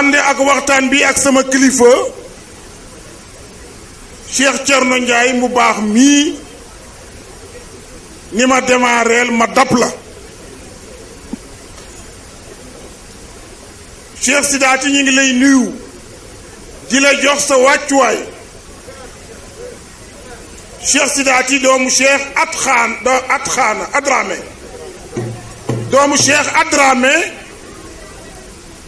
ànd ak waxtaan bi ak sama kilifa Cheikh Thierno Ndiaye mu baax mii ni ma démarreel ma dab la Cheikh Sidaati ñu ngi lay nuyu di la jox sa wàccuwaay Cheikh Sidaati doomu Cheikh Adramé doomu Cheikh Adramé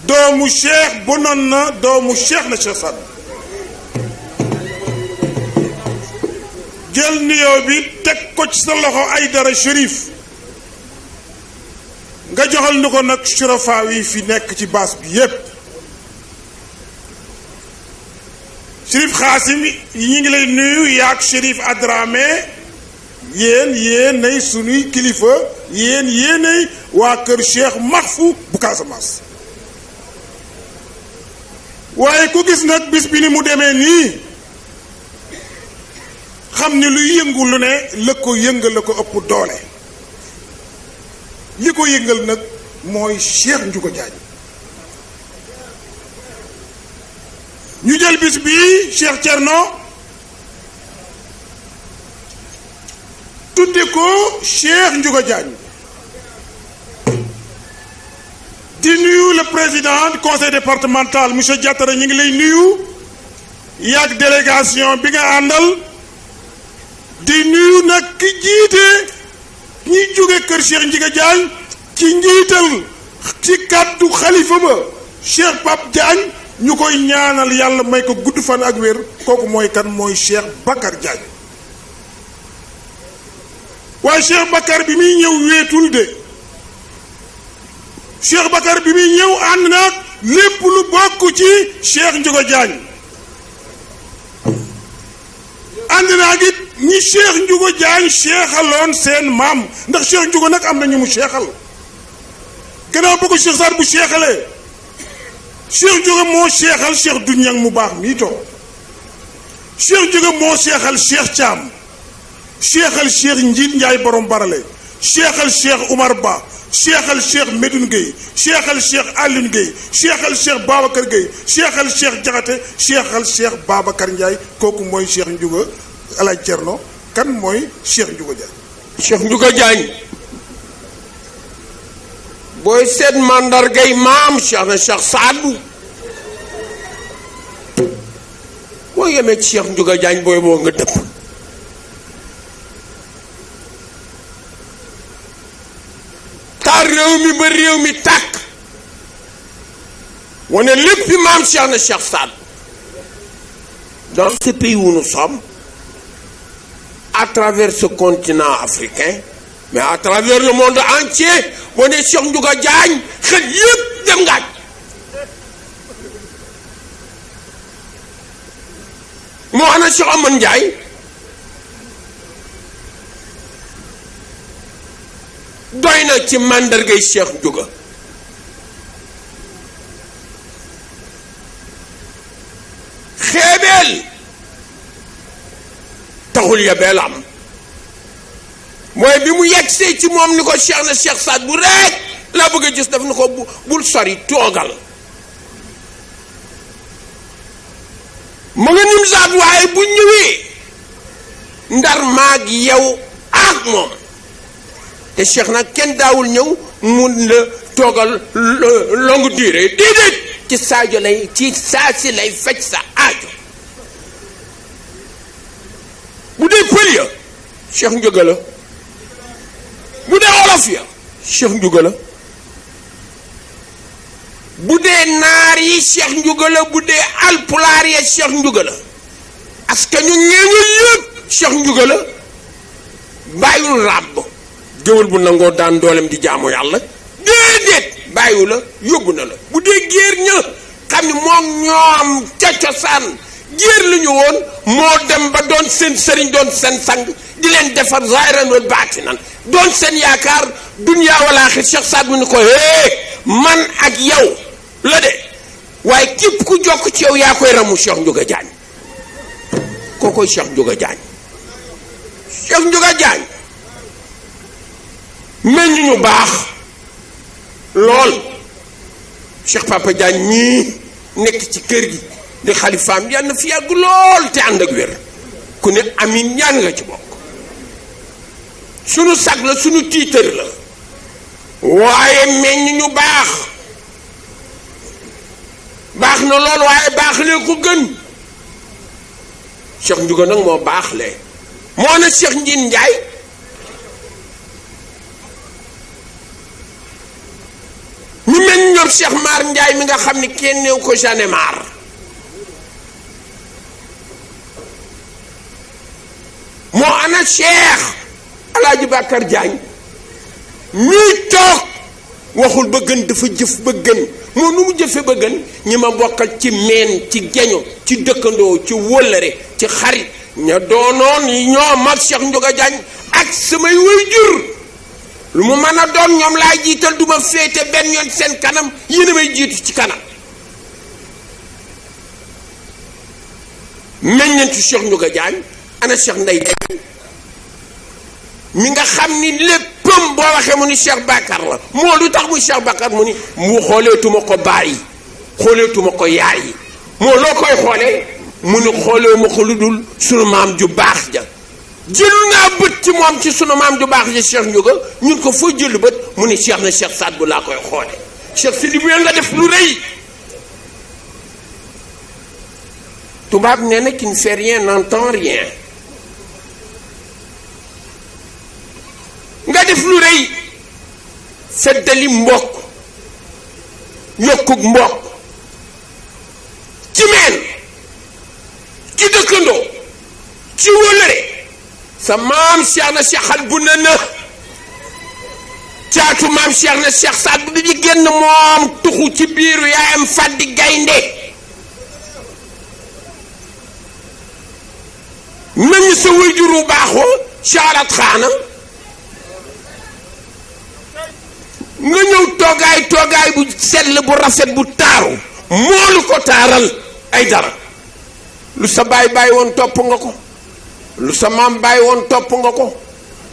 doomu Cheikh Bononna doomu Cheikh na Cheikh Saad jël nuyoo bi teg ko ci sa loxo Aïdara Chérif nga joxal ni ko nag surafa yi fi nekk ci baas bi yépp Chérif Xaasim yi ñu ngi lay nuyu yaak Chérif Adramé yéen ay sunuy kilifa yéenay waa kër Cheikh Mahfou bu Casamance waaye ku gis nag bis bi ni mu demee nii xam ni lu yëngu lu ne la ko yëngal la ko ëpp doole li ko yëngal nag mooy Cheikh Ndiouga Diagne ñu jël bis bi Cheikh Thierno tudde ko Cheikh Ndiouga Diagne di nuyu le président du conseil départemental monsieur Diatara ñu ngi lay nuyu yaag délégation bi nga àndal di nuyu nag ki jiite ñi jóge kër Cheikh Ndiouga Diagne ci njiital ci kàddu xalifa ba Cheikh Pape Diagne ñu koy ñaanal yàlla may ko gudd fan ak wér kooku mooy kan mooy Cheikh Bakar Diagne waaye Cheikh Bakar bi muy ñëw wéetul de Cheikh Bakar bi muy ñëw ànd nag lépp lu bokk ci Cheikh Ndiouga Diagne ànd naa it ñi Cheikh Ndiouga Diagne seexaloon seen maam ndax Cheikh Ndiouga nag am na ñu mu seexal gannaaw ba ko Cheikh Saad bu seexalee Cheikh Ndiouga moo seexal Cheikh Duñang mu baax mii toog Cheikh Ndiouga moo seexal Cheikh Thiam seexal Cheikh Njiit Njaay borom barale seexal Cheikh Oumar Ba seexal Cheikh Medoune Gueye seexal Cheikh Alioune Gueye seexal Cheikh Babacar Gueye seexal Cheikh Jaxate seexal Cheikh Babacar Ndiaye kooku mooy Cheikh Ndiouga Alaaj Cerno kan mooy Cheikh Ndiouga Diagne Cheikh Ndiouga Diagne booy seet màndargay maam Cheikh na Cheikh Saadu boo yemee ci Cheikh Ndiouga Diagne booy boo nga dëpp taar réew mi ba réew mi tàkk wane léppi maam Cheikh na Cheikh Saadu dans ce pays où nous sommes à travers ce continent africain mais à travers le monde entier boo nee Cheikh Ndiouga Diagne xel yépp dem ngaaj moo ana Cheikh Amane Ndiaye doy na ci màndargay Cheikh Ndiouga xeebeel taxul yabeel am mooy bi mu yegsee ci moom ni ko Cheikh na Cheikh Saad bu rek laa bëgg a gis daf ni ko bul sori toogal mu nga nim saat waaye bu ñëwee ndar maag yow ak moom te Cheikh nag kenn daawul ñëw mun la toogal longue durée déedéet ci saajo lay ci saa si lay faj sa aajo bu dee pël ya Cheikh Ndiouga la bu dee olof ya Cheikh Ndiouga la bu dee naar yi Cheikh Ndiouga la bu dee alpulaar ya Cheikh Ndiouga la askan ñu ñeeñu yëpp Cheikh Ndiouga la bàyyul ràbb géwél bu nangoo daan doolem di jaamu yàlla déedéet bàyyiwu la yóbbu na la bu dee géer ña xam ni moom ñoom ca cosaan géer lu ñu woon moo dem ba doon seen sëriñ doon seen sang di leen defar zaahiran wal baatinan doon seen yaakaar dunya wal aaxir Cheikh Saad mu ni ko man ak yow la de waaye képp ku jokk ci yow yaa koy ramu Cheikh Ndiouga Diagne kookoy Cheikh Ndiouga Diagne Cheikh Ndiouga Diagne meññ ñu baax lool Cheikh Papa Diagne ñii nekk ci kër gi di xalifaam yal na fi yàgg lool te ànd ak wér ku ne amin ñaan nga ci bokk sunu sag la sunu tiitër la waaye meññ ñu baax baax na lool waaye baax lee ko gën Cheikh Ndiouga nag moo baax lee moo na Cheikh Ndiin Njaay ñu mel ñoom Cheikh Mar Njaay mi nga xam ni kenn néew ko Jeanne Mar moo ana Cheikh Alaaji Bakar Jaañ ñuy toog waxul ba gën dafa jëf ba gën moo nu mu jëfe ba gën ñi ma bokkal ci meen ci geño ci dëkkandoo ci wóllëre ci xarit ña doonoon ñoo mag Cheikh Ndiouga Diagne ak samay waajur lu mu mën a doon ñoom laay jiital duma féete benn yoon seen kanam yéen a may jiitu ci kanam meññentu Cheikh Ndiouga Diagne ana Cheikh Ndey Diagne mi nga xam ni léppam boo waxee mu ni Cheikh Bakar la moo lu tax muy Cheikh Bakar mu ni mu xooleetuma ko bàyyi xooleetuma ko yaay moo loo koy xoolee mu ni xooleewuma ko lu dul sunu maam ju baax ja jël naa bët ci moom ci sunu maam ju baax ja Cheikh Ndiouga ñun ko foo jël bët mu ni Cheikh na Cheikh Saad bu laa koy xoole Cheikh Sidi bu nga def lu rëy tubaab nee na qui ne fait rien n'entend rien nga def lu rëy feddali mbokk yokkug mbokk ci meen ci dëkkandoo ci wóllëre sa maam Cheikh na Cheikh xal bu na caatu maam Cheikh na Cheikh Saad bu di génn moom tuxu ci biiru yaayam fàddi gaynde nañu sa wayjuru baaxoo caarat xaana nga ñëw toogaay bu sell bu rafet bu taaru moolu ko taaral ay dara lu sa baay bàyyi woon topp nga ko lu sa maam bàyyi woon topp nga ko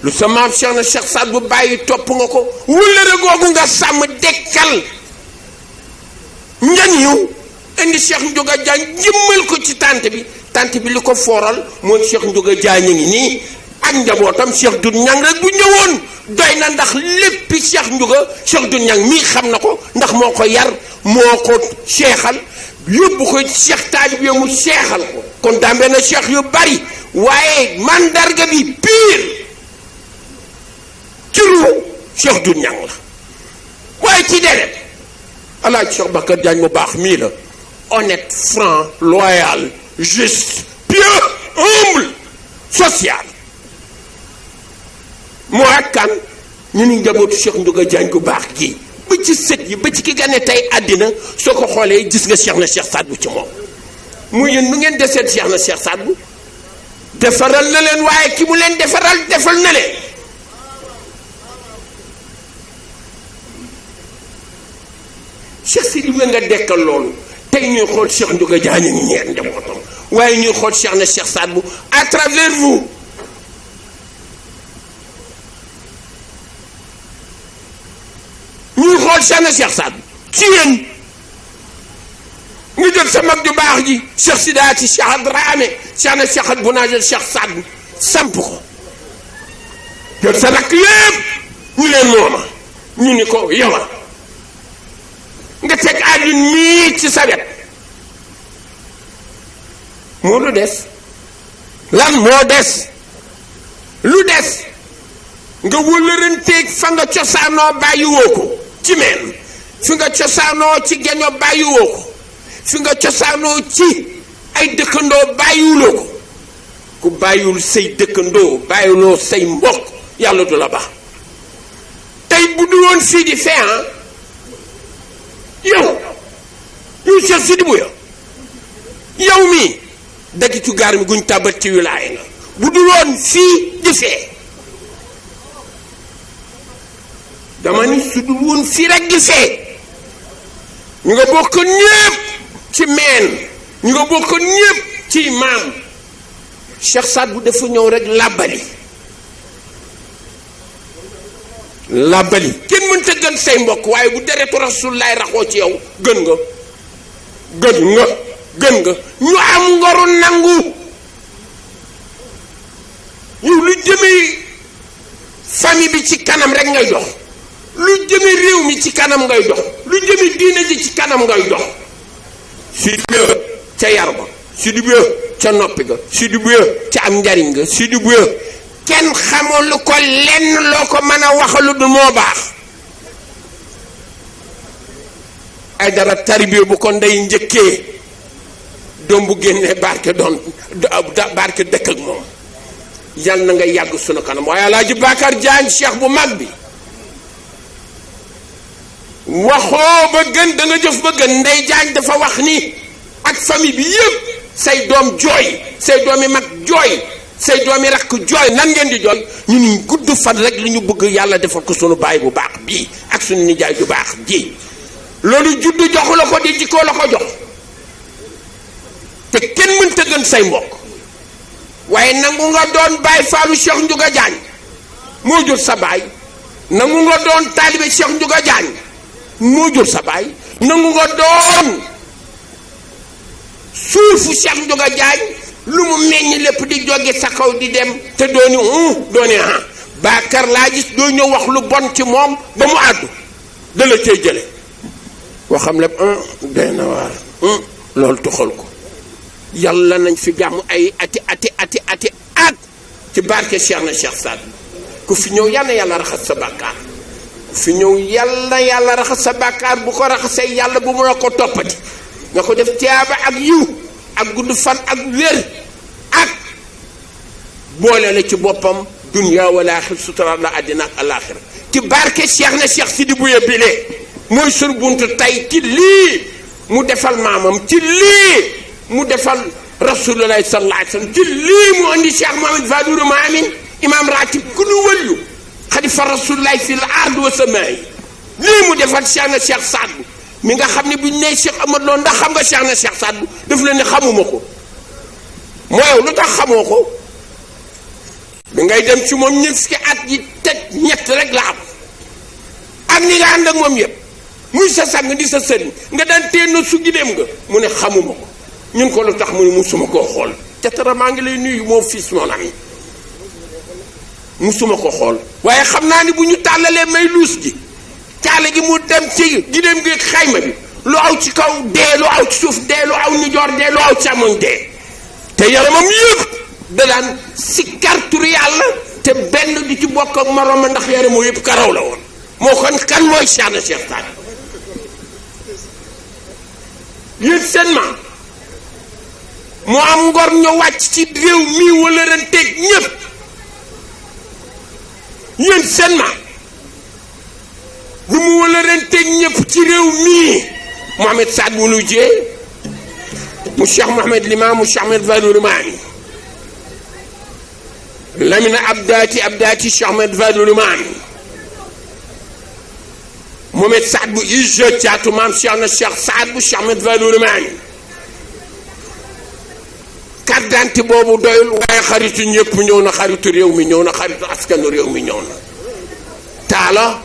lu sa maam Cheikh na Cheikh Saad bu bàyyi topp nga ko wëllëre googu nga sàmm dekkal njan yu indi Cheikh Ndiouga Diagne jëmmal ko ci tànt bi li ko fooral mooy Cheikh Ndiouga Diagne a ngi nii ak njabootam Cheikh Doudou Niang rek bu ñëwoon doy na ndax léppi Cheikh Ndiouga Cheikh Doudou Niang mii xam na ko ndax moo ko yar moo ko seexal yóbbu ko Cheikh Taalib yow mu seexal ko kon dambe na Cheikh yu bari waaye mandarga bi pire ci ru Cheikh Doudou Niang la waaye ci deret Alaaji Cheikh Bakar Diagne mu baax mii la honnête franc loyal juste pieux humble social moo ak kan ñu ni njabootu Cheikh Ndiouga Diagne ku baax gi ba ci sët yi ba ci ki gane tey àddina soo ko xoolee gis nga Cheikh na Cheikh Saad bu ci moom mu yéen nu ngeen deseet Cheikh na Cheikh Saad bu defaral na leen waaye ki mu leen defal na leen Cheikh Sidi bu nga dekkal loolu tey ñuy xool Cheikh Ndiouga Diagne ñu ñeer njabootam waaye ñuy xool Cheikh na Cheikh Saad bu à travers vous ñuy xool Cheikh na Cheikh Saad bu ci yéen nga jël sa mag ju baax ji Cheikh Sidaati Cheikh Adraame Cheikh na Cheikh bu naa jël Cheikh Saad bu samp ko jël sa rakk yépp ñu leen mooma ñu ni ko yowa nga teg àdduna mii ci sa wet moo lu des lan moo des lu des nga wëllëranteeg fa nga cosaanoo bàyyiwoo ko ci meen fi nga cosaanoo ci geño bàyyiwoo ko fi nga cosaanoo ci ay dëkkandoo bàyyiwuloo ko ku bàyyiwul say dëkkandoo bàyyiwuloo say mbokk yàlla du la baax tey bu du woon fii di fee yow Cheikh Sidi bu yow mii dagitu gaar mi guñ tàbbat ci wilaaya nga bu dul woon fii di fee dama ni su dul woon fii rek di fee ñu nga bokk ñépp ci meen ñu nga bokk ñépp ci maam Cheikh Saad bu dafa ñëw rek làbbali kenn mënta gën say mbokk waaye bu deretu Rasulullaay raxoo ci yow gën nga gën nga ñu am ngoru nangu yow lu jëmee famille bi ci kanam rek ngay dox lu jëmee réew mi ci kanam ngay dox lu jëmee diine ji ci kanam ngay dox Sidibé ca yar ba Sidibé ca noppi ga Sidibé ca am njariñ ga Sidibé kenn xamul lu ko lenn loo ko mën a waxalu du moo baax ay dara tarbiya bu ko ndey njëkkee doom bu génnee barke doon barke dëkk ak moom yal na nga yàgg sunu kanam waaye Alaaji Bakar Jaañ cheikh bu mag bi waxoo ba gën da nga jëf ba gën ndey Jaañ dafa wax ni ak famille bi yëpp say doom jooy say doomi mag jooy say doomi rakk jooy nan ngeen di jooy ñu ni gudd fan rek li ñu bëgg yàlla defal ko sunu baay bu baax bii ak sunu nijaay bu baax ji loolu juddu joxu la ko di jikkoo la ko jox te kenn mënta gën say mbokk waaye nangu nga doon baay faalu Cheikh Ndiouga Diagne moo jur sa baay nangu nga doon taalibe Cheikh Ndiouga Diagne moo jur sa baay nangu nga doon suufu Cheikh Ndiouga Diagne lu mu meññ lépp di jóge sa kaw di dem te dooni dooni Bakar laa gis doo ñëw wax lu bon ci moom ba mu àddu da la cay jële waxam lépp day na waar loolu tuxal ko yàlla nañ fi gàmm ay ati at ci barke Cheikh na Cheikh Saad ku fi ñëw yal na yàlla raxas sa bàkkaar ku fi ñëw yàlla raxas sa bàkkaar bu ko raxasee yàlla bu mu la ko toppati nga ko def tiyaaba ak yiw ak gudd fan ak wér ak boole la ci boppam dunya wala axir sutura la àddina ak alaaxira ci barke Cheikh na Cheikh Sidibé bile mooy sur buntu tey ci lii mu defal maamam ci lii mu defal rasulullahi sallallahu alayhi wa sallam ci lii mu andi Cheikh Mohamed Fadilou Maamin imam ratib ku nu wëllu xalifa rasulullahi fi l ard wa samaai lii mu defal Cheikh na Cheikh Saad Bou mi nga xam ne bu ñu nee Cheikh Amadou Lo ndax xam nga Cheikh na Cheikh Saad Bou daf leen ne xamuma ko moo yow lu tax xamoo ko bi ngay dem ci moom ñëpp fukki at yi teg ñett rek la am ak ni nga ànd ak moom yëpp muy sa sang di sa sëriñ nga daan teen na su gideem nga mu ne xamuma ko ñun ko lu tax mu ne musuma koo xool jatara maa ngi lay nuyu moo fils mon ami musuma ko xool waaye xam naa ni bu ñu tàllalee may luus gi caale gi mu dem ci gideem gi xayma bi lu aw ci kaw dee lu aw ci suuf dee lu aw nijoor dee lu aw càmmoñ dee te yaramam yëpp da daan sikkar turu yàlla te benn di ci bokk ak moroom ndax yaramu yëpp karaw la woon moo kon kan mooy Cheikh na Cheikh Saad yéen seen maam mu am ngor ñu wàcc ci réew mi wala ren teg ñëpp yéen seen maam bu mu wala ren teg ñëpp ci réew mii Mohamed Saad Bou nu jee mu Cheikh Mohamed Limam mu Cheikh Mohamed Fadilou Maami Lamine Abdaati Cheikh Mohamed Fadilou Maami Mohamed Saad Bou ije caatu maam Cheikh na Cheikh Saad Bou Cheikh Mohamed Fadilou Maami carte d'identité boobu doyul waaye xaritu ñëpp ñëw na xaritu réew mi ñëw na xaritu askanu réew mi ñëw na taala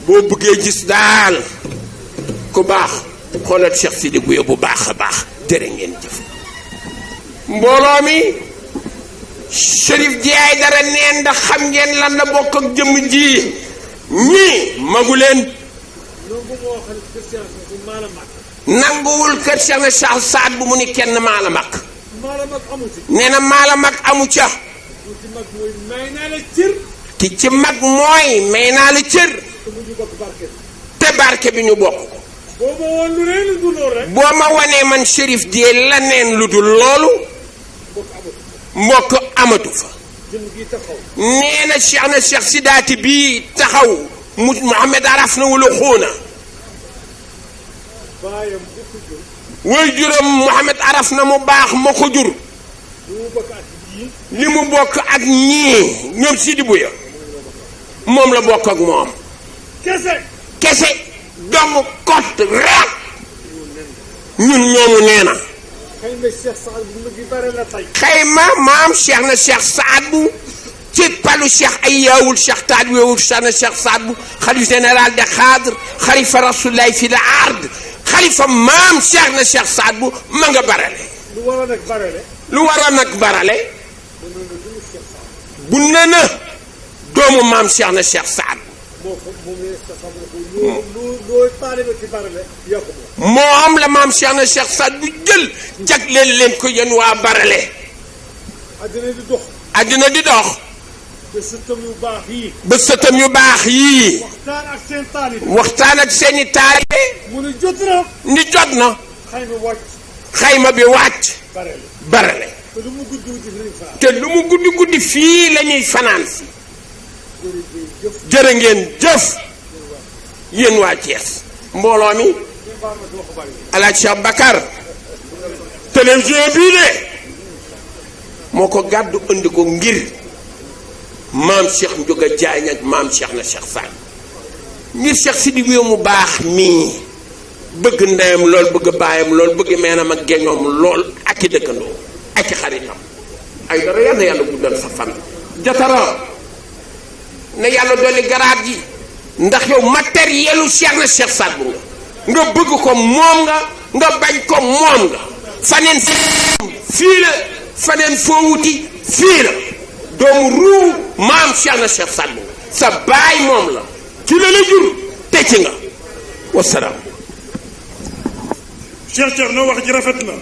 boo bëggee gis daal ku baax xoolal Cheikh Sidibé bu baax a baax jërë ngeen jëf mbooloo mi Chérif ji ay dara neen ndax xam ngeen lan la bokk ak jëmm ji ñii magu leen nanguwul kër Cheikh na Cheikh Saad Bou mu ni kenn maa la mag nee na maa la mag amu ca ki ci mag mooy may naa la cër te barke bi ñu bokk ko boo ma wanee man Chérif di la neen lu dul loolu mbokk amatu fa nee na Cheikh na Cheikh Sidaati bii taxaw mu Mohamed araf na wala xuuna way juróom Mohamed araf na mu baax ma ko jur li mu bokk ak ñii ñoom Sidibé moom la bokk ak moom kese dong kot rek ñun ñoomu nee na xayma maam Cheikh na Cheikh Saad Bou ci palu Cheikh ay yaawul Cheikh taadweewul Cheikh na Cheikh Saad Bou xalif général de xaadr xalifa rasulullahi fi la ard xalifa maam Cheikh na Cheikh Saad bu ma nga barale. lu war a nag barale. lu war a nag barale. bu ne na doomu maam Cheikh na Cheikh Saad. loo taalibe ci barale yaa ko moom. moo am la maam Cheikh na Cheikh Saad bu jël jagleel leen ko yéen waa barale. àddina di dox. àddina di dox. ba sëtam yu baax yii. ba sëtam yu baax yii. waxtaan ak seen taalibe. waxtaan ak seeni taalibe. mu ne jot na. ni jot na. xayma wàcc. xayma bi wàcc. barale. barale. te lu mu guddi guddi fi lañ fanaan. te lu mu guddi guddi fii la ñuy fanaan si. jërë ngeen jëf. yéen waa Thiès. mbooloo mi. Alaaji Cheikh Bakar. télévision bii de. moo ko gàddu indi ko ngir. maam Cheikh Ndiouga Diagne ak maam Cheikh na Cheikh Saad. ngir Cheikh Sidi Bouya mu baax mii. bëgg ndeyam lool bëgg baayam lool bëgg meenam ak geñoom lool ak i dëkkandoo ak i xaritam ay dara yal na yàlla guddal sa fan. jatara na yàlla dolli garaat ji ndax yow matérielu Cheikh na Cheikh Saad bu nga bëgg ko moom nga bañ ko moom nga faneen fii la faneen foo wuti fii la doomu ruu maam Cheikh na Cheikh Saad bu nga sa baay moom la ki la la jur te ci nga wasalaam. Cheikh Thierno wax ji rafet na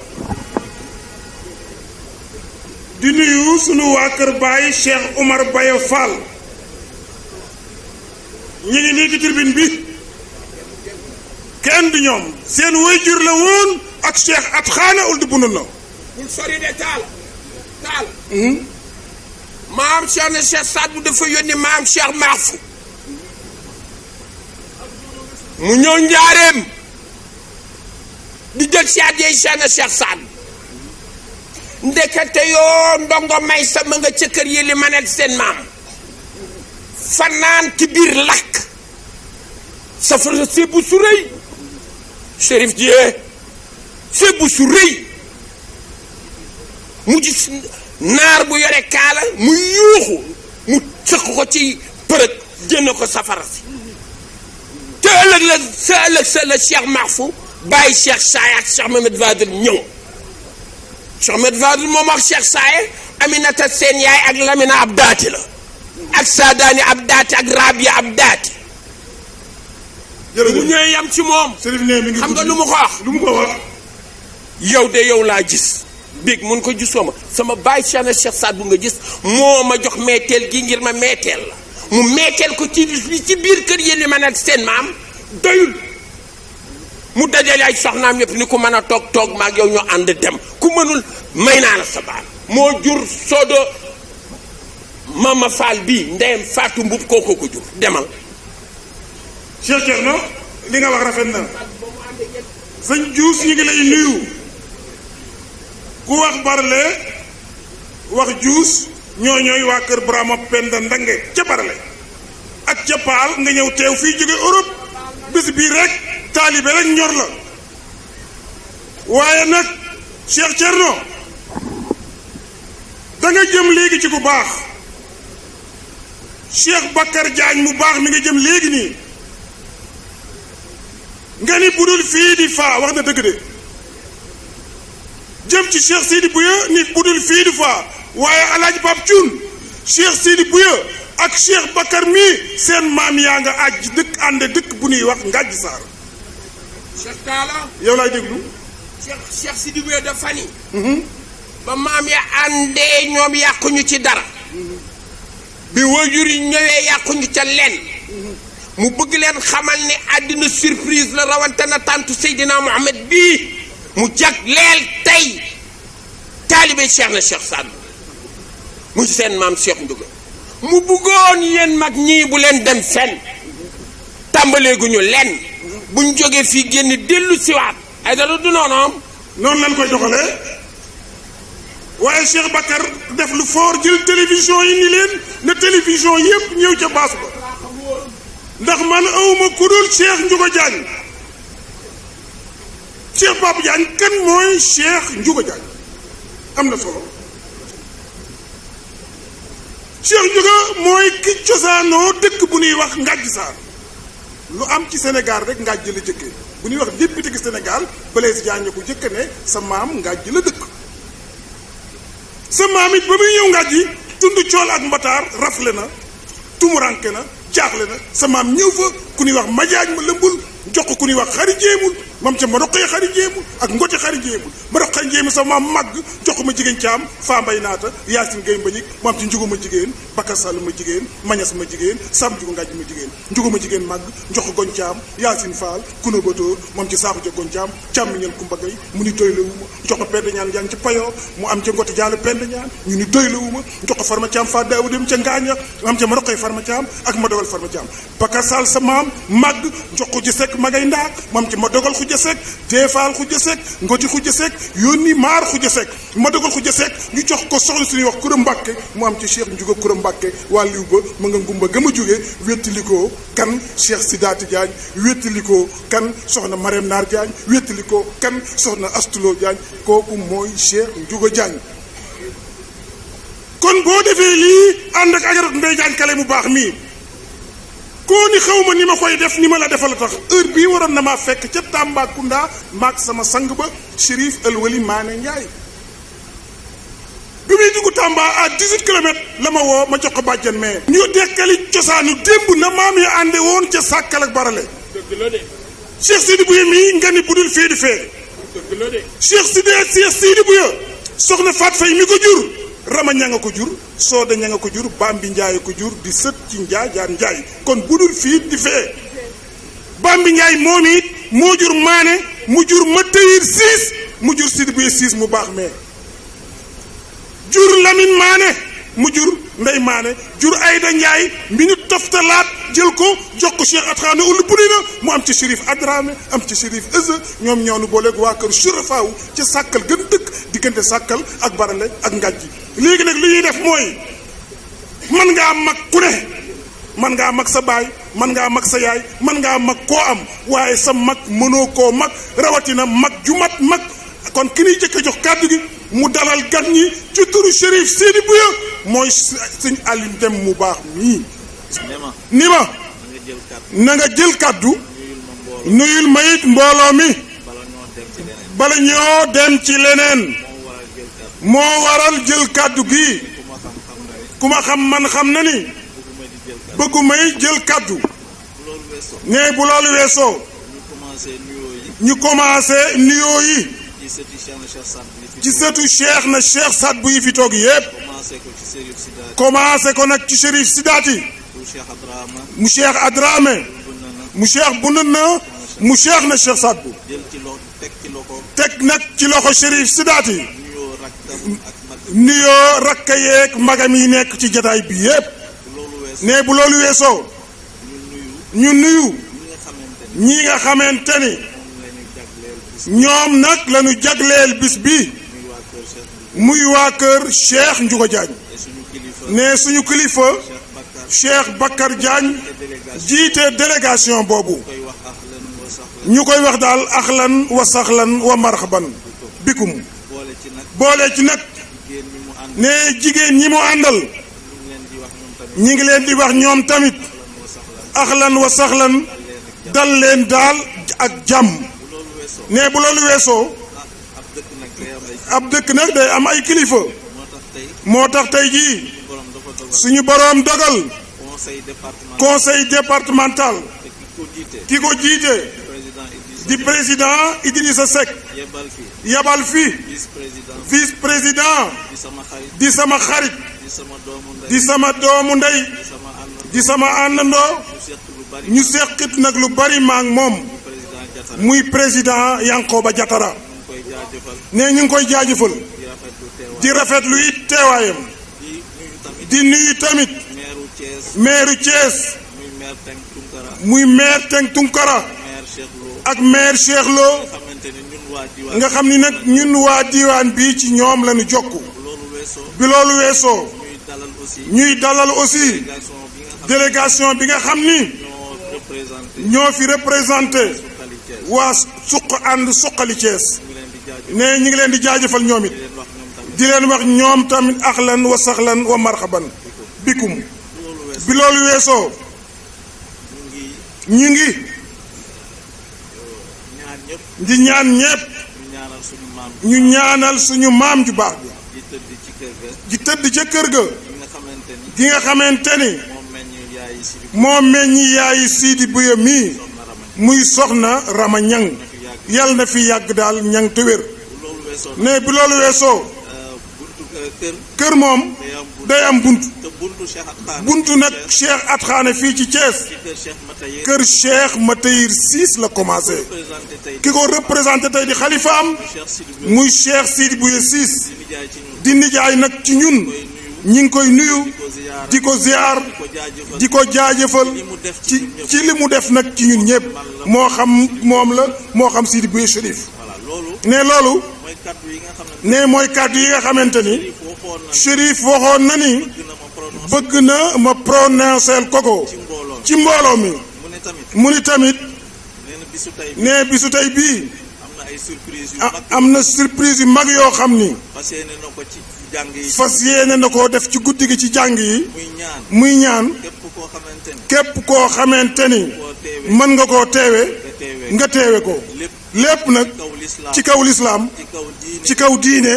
di nuyu sunu waa kër baay Cheikh Omar Baye Fall ñu ngi nii ci tribune bi kenn du ñoom seen waajur la woon ak Cheikh at xaana uld bunu na bul sori de taal maam Cheikh na Cheikh Saad bu dafa yónni maam Cheikh Mahfou mu ñëw njaareem di jël si àddee Cheikh na Cheikh Saad ndekete yoo ndongo may sama nga ca kër yi li ma nekk seen maam fanaan ci biir lakk safara sébu su rëy Chérif Dié sébu su rëy mu gis naar bu yore kaala mu yuuxu mu sëq ko ci përëg génn ko safara si te ëllëg la Cheikh Mahfou bàyyi Cheikh Saye ak Cheikh Mohamed Fadel ñëw Cheikh Mohamed Fadel moom ak Cheikh Saye Aminata seen yaay ak Lamina ab daati la ak Saadaani ab daati ak Rabia ab daati bu ñëwee yam ci moom xam nga lu mu ko wax lu mu ko wax yow de yow laa gis biig mun ko gisoo ma sama bàyyi Cheikh na Cheikh Saad bu nga gis moo ma jox meeteel gi ngir ma meeteel la mu meeteel ko ci biir kër yi li ma nekk seen maam doyul mu dajale ay soxnaam yëpp ni ku mën a toog maag yow ñu ànd dem ku mënul may naa la sa baal moo jur soodo mama Fall bii ndeyam Fatou Mbub kooko ko jur demal. Cheikh Thierno li nga wax rafet na sëñ Diouf ñu ngi lay nuyu ku wax Barle wax Diouf ñooy waa kër Brahma Penda Ndange ca Barle ak ca Paal nga ñëw teew fii jóge Europe bés bii rek taalibe rek ñor la waaye nag Cheikh Thierno da nga jëm léegi ci ku baax Cheikh Bakar Diagne mu baax mi nga jëm léegi nii nga ni budul fii di faa wax na dëgg de jëm ci Cheikh Sidi Bouya ni budul fii di faa waaye Alaaji Pape Thioune Cheikh Sidi Bouya ak Cheikh Bakar mii seen maam yaa nga àjj dëkk ànd dëkk bu ñuy wax Ngàjj Saar Cheikh Talla yow laay déglu Cheikh Sidi Bouya dafa ni ba maam ya àndee ñoom yàquñu ci dara bi waajur yi ñëwee yàquñu ca lenn mu bëgg leen xamal ni àddina surprise la rawante na tàntu Seydina Mohamed bii mu jag leel tey taalibe Cheikh na Cheikh Saad mu seen maam Cheikh Ndiouga mu bëggoon yéen mag ñii bu leen dem fenn tàmbaleeguñu lenn buñ jógee fii génn dellu siwaat ay dara du noonu noonu lañ koy doxalee waaye Cheikh Bakar def lu fort jël télévision yi ni leen na télévision yépp ñëw ca baas ba ndax man awma ku dul Cheikh Ndiouga Diagne Cheikh Pape Diagne kan mooy Cheikh Ndiouga Diagne am na solo Cheikh Ndiouga mooy ki cosaanoo dëkk bu ñuy wax Ngàjj Saar lu am ci Sénégal rek Ngàjj la jëkkee bu ñuy wax député gi Sénégal Blaise Diagne ko jëkk ne sa maam Ngàjji la dëkk sa maam it ba muy ñëw Ngàjji tund cool ak mbataar rafle na tumuranke na jaaxle na sa maam ñëw fa ku ñuy wax majaaj ma lëmbul jox ko ku ñuy wax xari jéemul mam ca ma doqee xari jéemul ak ngote xari jéemul ma doq xari jéemul sa maam màgg jox ko ma jigéen caam faa mbay naata yaasin gay mbañik mu am ci njugu ma jigéen bakka sall ma jigéen mañas ma jigéen sam jugu ngàjj ma jigéen njugu ma jigéen màgg jox ko goñ caam yaasin faal kuna batóor moom ci saaxu ja goñ caam càmmiñal kumba gay mu ni doy la wu ma jox ko pend ñaan jàng ci payoo mu am ca ngote jaalo pend ñaan ñu ni doy la wu ma jox ko farma caam faa daaw dem ca ngaaña mu am ca ma doqee farma caam ak ma dogal farma caam bakka sall sa maam màgg jox ko ji sekk ma ngay ndaak mu am ci ma dogal xuja sekk teefaal xuja sekk ngoti xuja sekk yónni maar xuja sekk ma dogal xuja sekk ñu jox ko soxna suñuy wax kura mbàkke mu am ci cheikh njuga kura mbàkke waa liw ba ma nga ngumba gëm a jóge wéttalikoo kan cheikh sidaati Diagne wéttalikoo kan soxna Marème Naar Diagne wéttalikoo kan soxna Astulo Diagne kooku mooy cheikh njuga Diagne kon boo defee lii ànd ak ajarat Ndey Diagne kale mu baax mii koo ni xaw ma ni ma koy def ni ma la defal a tax heure bii waroon na maa fekk ca Tambacounda maag sama sang ba Chérif El Wali Maane Ndiaye bi muy dugg Tamba à 18 kilomètres la ma woo ma jox ko bàjjan mais ñu dekkali cosaanu démb na maam yi ànde woon ca Sàkkal ak Barale dëgg la de Cheikh Sidi Bouya mii nga ni budul fee di fee dëgg la de Cheikh Sidi Bouya soxna Faat Fay mi ko jur Rama ñanga ko jur Sooda ñanga ko jur Bambi Njaay ko jur di sët ci Njaajaan Njaay kon budul fii di fee Bambi Njaay moom it moo jur Maane mu jur Matayir siis mu jur Sidi Bouya siis mu baax mais jur Lamin Maane mu jur Ndey Maane jur Ayda Njaay mi ñu toftalaat jël ko jox ko Cheikh Atxaana ulu buni na mu am ci Chérif Adrame am ci Chérif Ëza ñoom ñoonu booleeg waa kër Surafaaw ci Sàkkal gën dëkk diggante Sàkkal ak Barale ak Ngàjji léegi nag li ñuy def mooy man ngaa mag ku ne man ngaa mag sa baay man ngaa mag sa yaay man ngaa mag koo am waaye sa mag mënoo koo mag rawatina mag ju mat mag kon ki ñuy jëkk a jox kàddu gi mu dalal gan ñi ci turu Chérif Sidi Bouya mooy sëñ Alioune Dem mu baax mii ni ma na nga jël kàddu nuyul ma it mbooloo mi bala ñoo dem ci leneen moo waral jël kàddu gi ku ma xam man xam na ni bëggu may jël kàddu ne bu loolu weesoo ñu commencé nuyoo yi ci sëtu Cheikh na Cheikh Saad bu yi fi toog yépp commencé ko nag ci Chérif Sidaati mu Cheikh Adrame mu Cheikh Bunna mu Cheikh na Cheikh Saad bu teg nag ci loxo Chérif Sidaati nuyoo rakka yeeg magam yi nekk ci jataay bi yépp ne bu loolu weesoo ñu nuyu ñi nga xamante ni ñoom nag lañu jagleel bis bi muy waa kër Cheikh Ndiouga Diagne ne suñu kilifa Cheikh Bakar Diagne jiite délégation boobu ñu koy wax daal axlan wa saxlan wa marhaban bikum boole ci nag ne jigéen ñi mu àndal ñi ngi leen di wax ñoom tamit axlan wa saxlan dal leen daal ak jàmm ne bu loolu weesoo ab dëkk nag day am ay kilifa moo tax tey jii suñu boroom dogal conseil départemental ki ko jiite di président Idrissa Seck yabal fi vice président di sama xarit di sama doomu ndey di sama àndandoo ñu seqit nag lu bari maak moom muy président Yankoba Diatara ne ñu ngi koy jaajëfal di rafetlu it teewaayam di nuyu tamit maire Thiès muy maire Teng Tunkara ak maire Cheikh Lo nga xam ni nag ñun waa diwaan bi ci ñoom lañu jokk bi loolu weesoo ñuy dalal aussi délégation bi nga xam ni ñoo fi représenté waa suq ànd suqali Thiès ne ñu ngi leen di jaajëfal ñoom it di leen wax ñoom tamit axlan wa saxlan wa marhaban bikum bi loolu weesoo ñu ngi di ñaan ñépp ñu ñaanal suñu maam ju baax bi ji tëdd ca kër ga gi nga xamante ni moo meññi yaayi Sidi Buya mii muy soxna Rama Ñang yal na fi yàgg daal ñang te wér ne bi loolu weesoo kër moom day am buntu nag Cheikh Atxaane fii ci Thiès kër Cheikh Matayir Siis la commencé ki ko représenté tey di xalifaam muy Cheikh Sidi Buya Siis di nijaay nag ci ñun ñi ngi koy nuyu di ko ziar di ko jaajëfal ci li mu def nag ci ñun ñëpp moo xam moom la moo xam Sidi Buya Chérif ne loolu ne mooy kàddu yi nga xamante ni Chérif waxoon na ni bëgg na ma prononceel koko ci mbooloo mi mu ni tamit ne bisu tey bii am na surprise yu mag yoo xam ni fas yéene na koo def ci guddi gi ci jàng yi muy ñaan képp koo xamante ni mën nga koo teewe nga teewe ko lépp nag ci kaw lislaam ci kaw diine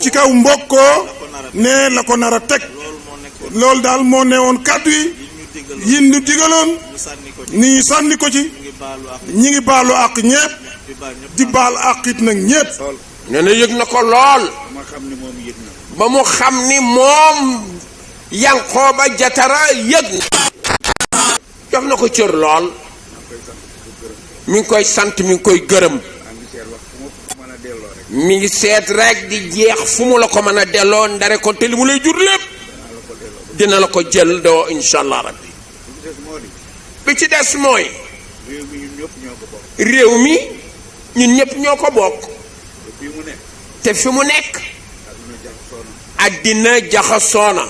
ci kaw mbokkoo ne la ko nar a teg loolu daal moo newoon kàddu yi ñu digaloon ni ñu sànni ko ci ñi ngi baalu àq ñépp di baal àq it nag ñépp nee na yëg na ko lool ba mu xam ni moom Yankhoba Diattara yëg na jox na ko cër lool mi ngi koy sant mi ngi koy gërëm mi ngi seet rek di jeex fu mu la ko mën a delloo ndare ko te li mu lay jur lépp dina la ko jël doo insha allah rabbi bi ci des mooy réew mi ñun ñëpp ñoo ko bokk te fi mu nekk àddina jaxasoona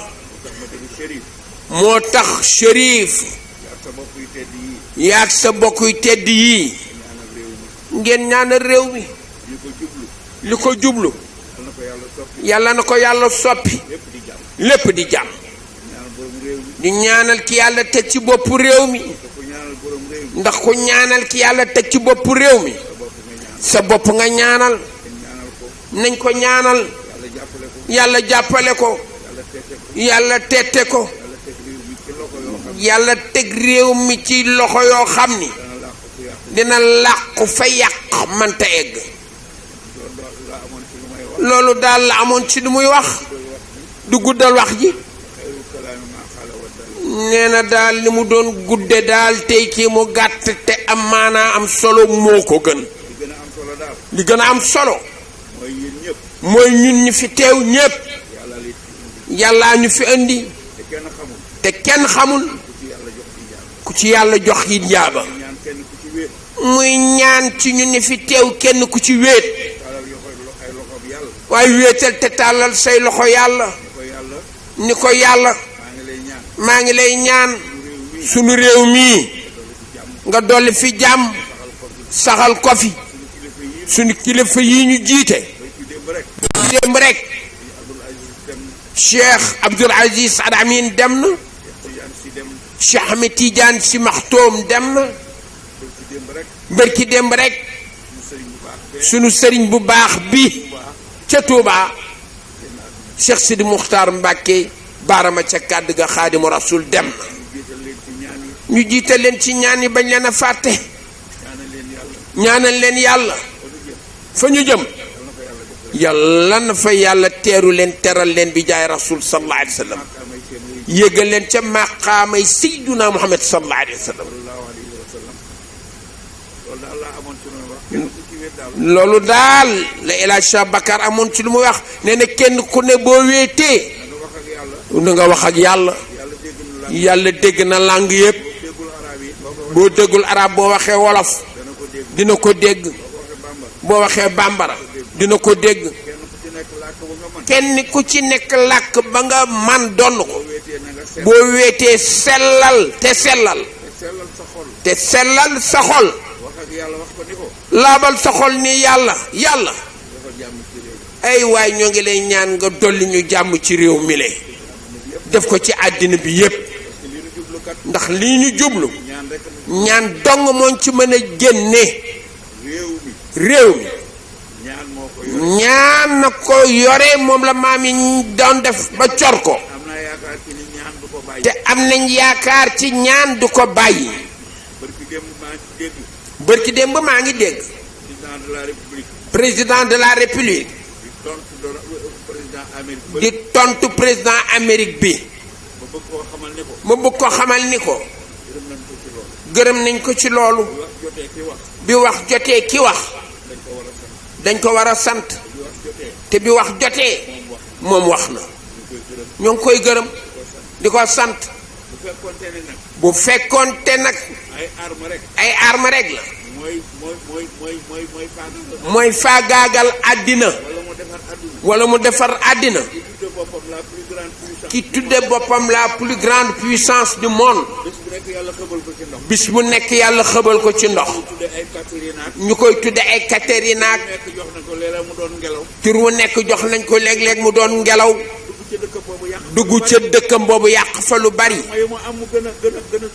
moo tax Chérif yaag sa bokk yu tedd yii ngeen ñaanal réew mi li ko jublu yàlla na ko yàlla soppi lépp di jàmm di ñaanal ki yàlla teg ci boppu réew mi ndax ku ñaanal ki yàlla teg ci boppu réew mi sa bopp nga ñaanal nañ ko ñaanal yàlla jàppale ko yàlla tette ko yàlla teg réew mi ci loxo yoo xam ni dina làqu fa yàq manta egg loolu daal la amoon ci lu muy wax du guddal wax ji nee na daal li mu doon gudde daal tey kii mu gàtt te am maanaa am solo moo ko gën li gën a am solo mooy ñun ñi fi teew ñépp yàllaa ñu fi indi te kenn xamul ku ci yàlla jox yi njaaba muy ñaan ci ñun ñi fi teew kenn ku ci wéet waaye wéetal te tàllal say loxo yàlla ni ko yàlla maa ngi lay ñaan sunu réew mii nga dolli fi jàmm saxal ko fi sunu kilifa yi ñu jiite démb rek Cheikh Abdoul Aziz Al Amin dem na Cheikh Ahmed Tidiane Sy Maktoum dem na mbërki démb rek sunu sëriñ bu baax bi ca Touba Cheikh Sidi Muxtaar Mbàkke baarama ca kàdd ga Xaadimu Rasul dem na ñu jiital leen ci ñaan yi bañ leen a fàtte ñaanal leen yàlla fa ñu jëm yàlla na fa yàlla teeru leen teral leen bi jaay Rasul sallallahu alayhi wa sallam yégal leen ca maqaamay Seyduna Muhammad sallallahu alayhi wa sallam loolu daal la El Hadj Cheikh Bakar amoon ci lu muy wax nee na kenn ku ne boo wéetee na nga wax ak yàlla yàlla dégg na langue yëpp boo déggul arab boo waxee wolof dina ko dégg boo waxee bambara dina ko dégg kenn ku ci nekk làkk ba nga man donn ko boo wéetee sellal te sellal te sellal sa xol laabal sa xol ni yàlla yàlla ay waay ñoo ngi lay ñaan nga dolli ñu jàmm ci réew mi le def ko ci àddina bi yépp ndax lii ñu jublu ñaan dong mooñ ci mën a génne réew mi ñaan moo ko yor ñaan na ko yore moom la maam yi doon def ba cor ko am naa yaakaar ci ni ñaan du ko bàyyi te am nañ yaakaar ci ñaan du ko bàyyi. barki démb maa ngi dégg bërki démb maa ngi dégg président de la république président de la république di tontu président Amérique bi di tontu président Amérique bi ba bëgg koo xamal ne ko ma bëgg ko xamal ni ko gërëm nañ ko ci loolu gërëm nañ ko ci loolu bu wax jotee ki wax bi wax jotee ki wax dañ ko war a sant dañ ko war a sant bu wax jotee te bi wax jotee moom wax moom wax na ñu koy ñoo ngi koy gërëm gërëm di ko sant bu fekkoonte ne nag bu fekkoonte nag ay arme rek ay arme rek la mooy faagaagal mooy faagaagal àddina wala mu defar wala mu defar àddina àdduna ki tudde boppam la plus grande puissance ki tudde boppam la plus grande puissance du monde bés bu nekk yàlla xëbal ko ci ndox bis bu nekk yàlla xëbal ko ci ndox tudde ay Katrina ak ñu koy tudde ay Katerina ak nekk jox na ko léeg-léeg mu doon ngelaw tur wu nekk jox nañ ko léeg-léeg mu doon ngelaw dugg ca dëkk boobu yàq dugg ca dëkkam boobu yàq fa lu bari mooy mu am mu gën a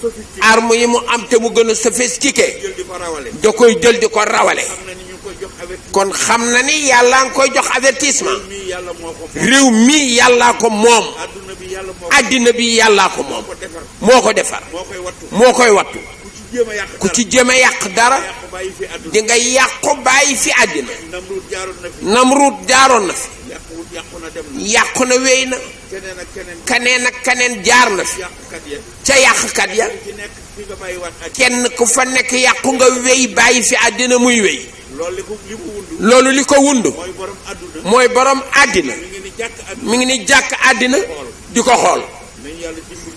sophistiqué arme yi mu am te mu gën a sophistiqué jël di ko rawale da koy jël di ko rawale xam na ni ñu ngi koy jox avertissement kon xam na ni yàllaa ngi koy jox avertissement mii yàlla moo ko réew mi yàllaa ko moom adduna bi yàlla moo ko àddina bi yàllaa ko moom defar moo ko defar moo koy wattu moo koy wattu ku ci jéem a yàq ku dara ci jéem a yàq dara yàq bàyyi fi adduna di nga yàqu bàyyi fi àddina Namruud jaaroon na fi Namruud jaaroon na fi yàqu na dem na yàqu na wéy na keneen ak keneen kaneen ak kaneen jaar na fi yàqkat ya ca yàqkat ya ci nekk fi nga bàyyi waat ak kenn ku fa nekk yàqu nga wéy bàyyi fi àddina muy wéy loolu li mu wund loolu li ko wund mooy borom adduna mooy borom àddina mi ngi ni jàkk adduna mi ngi ni jàkk àddina di ko xool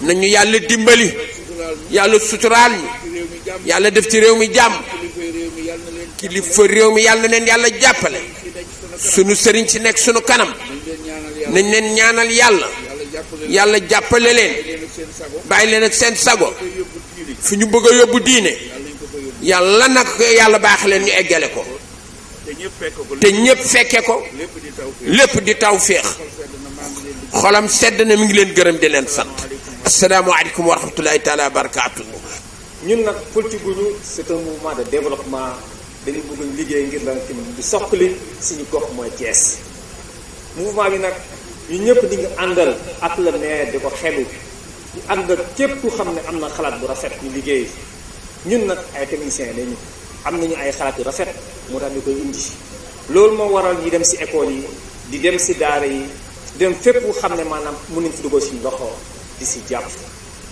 nañu yàlla dimbali nañu yàlla dimbali suturaal yàlla suturaal ñu ci réew mi jàmm yàlla def ci réew mi jàmm kilifay réew mi yàlla na leen kilifa réew mi yàlla na leen yàlla jàppale ci nekk sunu sunu sëriñ ci nekk sunu kanam nañ leen ñaanal yàlla nañ leen ñaanal yàlla yàlla yàlla jàppale jàppale leen leen ak seen sago bàyyi leen ak seen sago koy yóbbu diine fi ñu bëgg a yóbbu diine yàlla nañ ko fa yóbbu yàlla nag yàlla baax leen ñu eggale ko te ñëpp fekk ko te ñépp fekke ko lépp di taw fi lépp di taw féex xol sedd na maa ngi leen di xolam sedd na mi ngi leen gërëm di leen sant asalaamaaleykum wa rahmatulahi taala wa barakaatu. ñun nag politique gu ñu c'est un mouvement de développement dañu bëgg liggéey ngir lan tim di soqali suñu gox mooy Thiès mouvement bi nag ñu ñëpp di nga àndal ak la maire di ko xelu di ànd ak képp ku xam ne am na xalaat bu rafet ñu liggéey ñun nag ay techniciens lañu am nañu ay xalaat yu rafet moo tax ñu koy indi loolu moo waral ñu dem ci école yi di dem ci daara yi di dem fépp ku xam ne maanaam mën nañ fi dugal suñu loxo di ci jàpp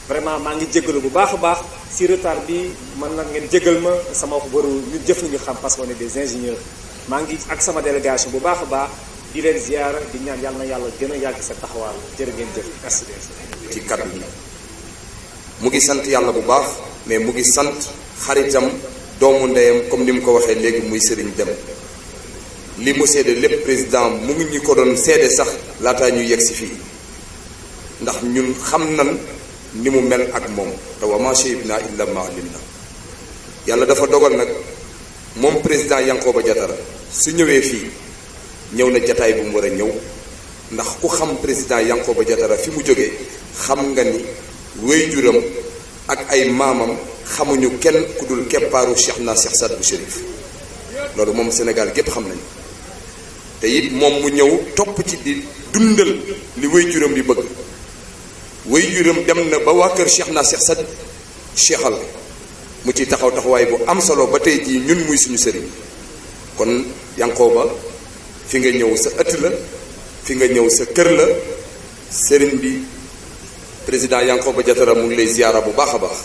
vraiment maa ngi jégalu bu baax a baax ci retard bi man nag ngeen jégal ma sama wax bëru ñu jëf nañu xam parce qu'on est des ingénieurs maa ngi ak sama délégation bu baax a baax di leen ziyaara di ñaan yàlla na yàlla gën a yàgg sa taxawaal jërë ngeen jëf merci. ci kaddu bi mu ngi sant yàlla bu baax mais mu ngi sant xaritam doomu ndeyam comme ni mu ko waxee léegi muy Serigne Deme li mu seede lépp président mu ngi ñu ko doon seede sax laataa ñuy yegg si fii ndax ñun xam nan ni mu mel ak moom te wa maa shahidnaa illaa maa alimnaa yàlla dafa dogal nag moom président Yankhoba Diattara su ñëwee fii ñëw na jataay bu mu war a ñëw ndax ku xam président Yankhoba Diattara fi mu jógee xam nga ni waajuram ak ay maamam xamuñu kenn ku dul keppaaru Cheikh na Cheikh Saad bu Chérif loolu moom Sénégal gépp xam nañu te it moom mu ñëw topp ci di dundal li waajuram di bëgg waajuram dem na ba waa kër Cheikh na Cheikh Saad cheikhal mu ci taxaw taxawaay bu am solo ba tey jii ñun muy suñu sëriñ kon Yankhoba fi nga ñëw sa ëtt la fi nga ñëw sa kër la sëriñ bi président Yankhoba Diattara mu ngi lay ziyaara bu baax a baax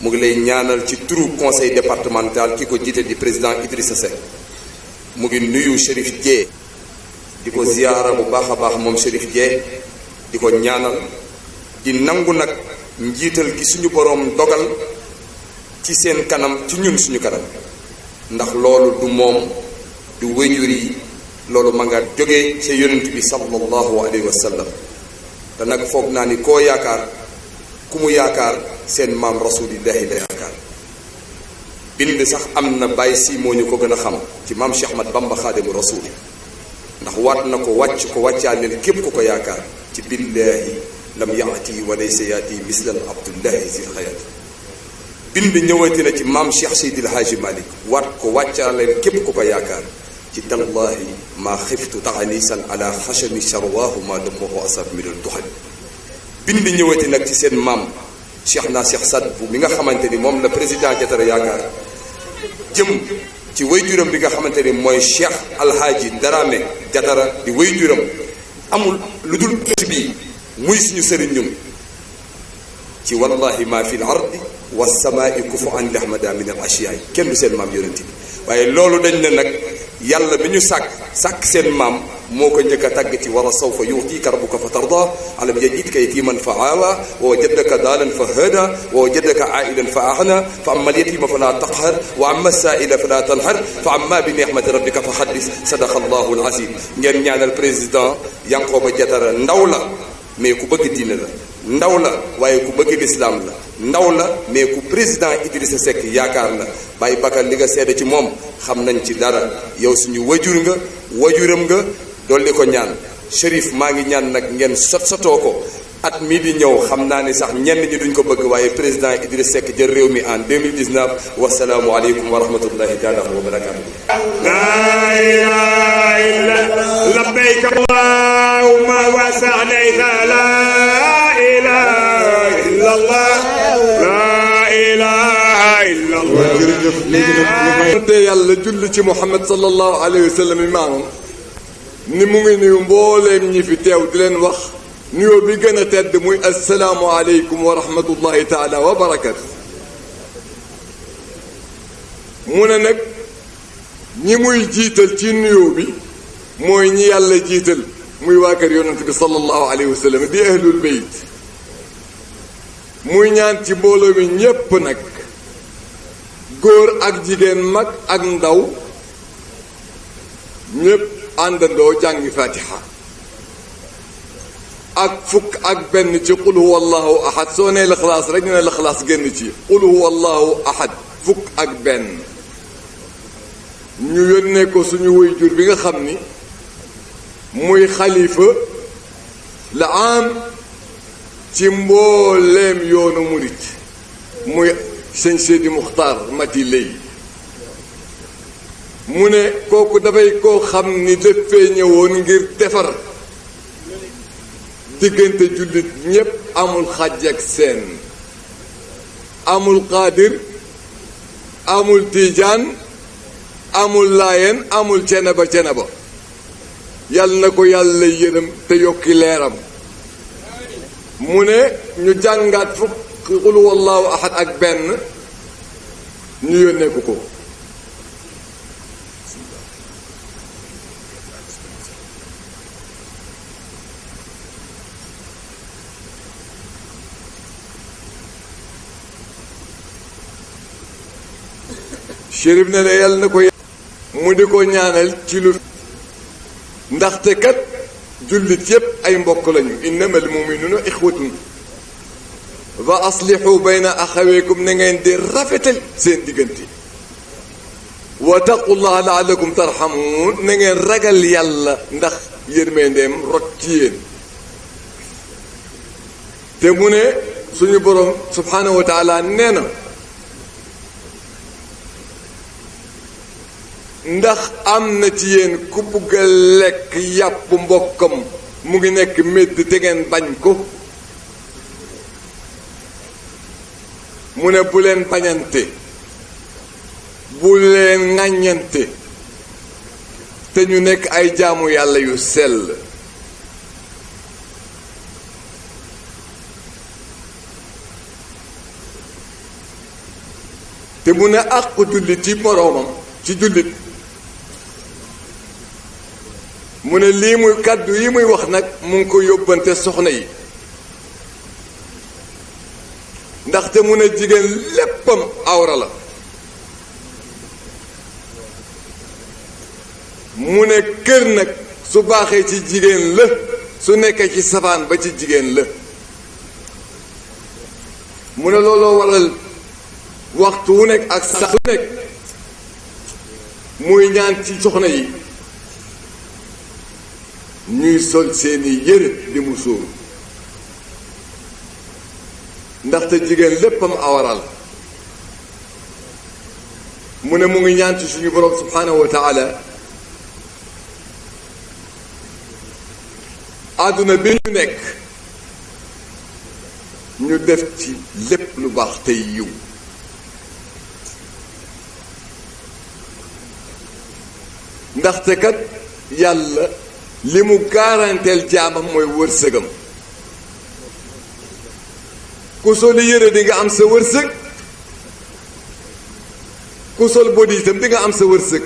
mu ngi lay ñaanal ci turu conseil départemental ki ko jiite di président Idrissa Seck mu ngi nuyu Chérif Dié di ko ziyaara bu baax a baax moom Chérif Dié di ko ñaanal di nangu nag njiital gi suñu boroom dogal ci seen kanam ci ñun suñu kanam ndax loolu du moom du wéjur yi loolu ma nga jógee ca yonent bi sallallahu alayhi wa sallam te nag foog naa ni koo yaakaar ku mu yaakaar seen maam rasulillahi la yaakaar bind sax am na bàyyi si moo ñu ko gën a xam ci maam Cheikh Ahmad Bamba Xaadimu Rasul ndax waat na ko wàcc ko wàccaaleel képp ku ko yaakaar ci billaahi lam yaati wa laysa yaati mislan abdullahi zil xayat bind ñëwati na ci maam Cheikh Seydil Hadji Malick waat ko wàccaaleen képp ku ko yaakaar ci tallahi maa xiftu taxanisan ala xachani charwaahu maa damahu asab minal duxani bind ñëwati nag ci seen maam Cheikh naa Cheikh Saad Bou mi nga xamante ni moom la président Jatara yaakaar jëm ci wayjuram bi nga xamante ni mooy Cheikh Alhaaji Darame Jatara di wayjuram amul lu dul bés bii muy suñu sëriñ ñun ci wallahi ma fi l ardi wa samaai kufu an lihmada min al ashiyaay kenn du seen maam yonent bi waaye loolu dañ ne nag yàlla mi ñu sàkk seen maam moo ko njëkk a tàgg ci wala sawfa yu'tika rabbuka fa tarda alam yajidka yatiman fa aawa wa wajadaka daalan fa hada wa wajadaka ailan fa aghna fa amma al yatima fala taqhar wa amma as-sa'ila fala tanhar fa amma bi ni'mati rabbika fa haddis sadaqa allahu al azim ngeen ñaanal président Yankhoba Diattara ndaw la mais ku bëgg diine la ndaw la waaye ku bëgg lislaam la ndaw la mais ku président Idrissa Seck yaakaar la Baye Bakar li nga seede ci moom xam nañ ci dara yow suñu wajur nga wajuram nga dolli ko ñaan Chérif maa ngi ñaan nag ngeen sotoo ko at mii di ñëw xam naa ne sax ñenn ñi duñ ko bëgg waaye président Idrissa Seck jël réew mi en 2019 wasalaamu aleykum wa rahmatullahi taala wa barakatuh لا إله إلا لبيك اللهم وسعديك لا إله إلا الله لا إله إلا الله te yàlla julli ci Muhammad sallallahu alayhi wa sallam imaamam ni mu ngi nuyu mbooleem ñi fi teew di leen wax nuyoo bi gën a tedd muy assalaamu aleykum wa rahmatullahi taala wa barakatu mu ne nag ñi muy jiital ci nuyoo bi mooy ñi yàlla jiital muy waa kër yonent bi sallallahu alayhi wa sallam di ahlul bayt muy ñaan ci mbooloo mi ñépp nag góor ak jigéen mag ak ndaw ñépp àndandoo jàngi fatiha ak fukk ak benn ci qul huwa allahu ahad soo nee lixlaas rek ñu ne lixlaas génn ci qul huwa allahu ahad fukk ak benn ñu yónnee ko suñu waajur bi nga xam ni muy xalifa la am ci mbooleem yoonu murit muy sëñ Seydi Muxtaar Mati Lay mu ne kooku dafay koo xam ni dafay ñëwoon ngir defar diggante jullit ñépp amul xàjj ak seen amul qaadir amul tiijaan amul laayeen amul ceneba yàlla na ko yàlla yërëm te yokki leeram mu ne ñu jàngaat fukk qul wallahu ahad ak benn ñu yónnee ko Chérif ne la yàlla na ko mu di ko ñaanal ci lu ndaxte kat jullit yépp ay mbokk lañu innamal mu'minuna ixwatun fa aslihu bayna axawaykum na ngeen di rafetal seen diggante wa taqullaha la'allakum tarhamun na ngeen ragal yàlla ndax yërmandeem rot ci yéen te mu ne suñu borom subhanahu wa taala nee na ndax am na ci yéen ku bugg a lekk yàpp mbokkam mu ngi nekk médd te ngeen bañ ko mu ne bu leen bañante bu leen ŋàññante te ñu nekk ay jaamu yàlla yu sell te mu ne àqu jullit ci moroomam ci jullit mu ne lii muy kàddu yi muy wax nag mu ngi ko yóbbante soxna yi ndaxte mu ne jigéen léppam awra la mu ne kër nag su baaxee ci jigéen la su nekkee ci safaan ba ci jigéen la mu ne looloo waral waxtu wu nekk ak saa su nekk muy ñaan ci soxna yi ñuy sol seeni yére di mu sóoru ndaxte jigéen léppam awaral mu ne mu ngi ñaan ci suñu borom subhanahu wa taala àdduna bi ñu nekk ñu def ci lépp lu baax tey yiw ndaxte kat yàlla li mu garanteel jaamam mooy wërsëgam ku sol yére di nga am sa wërsëg ku sol bodi itam di nga am sa wërsëg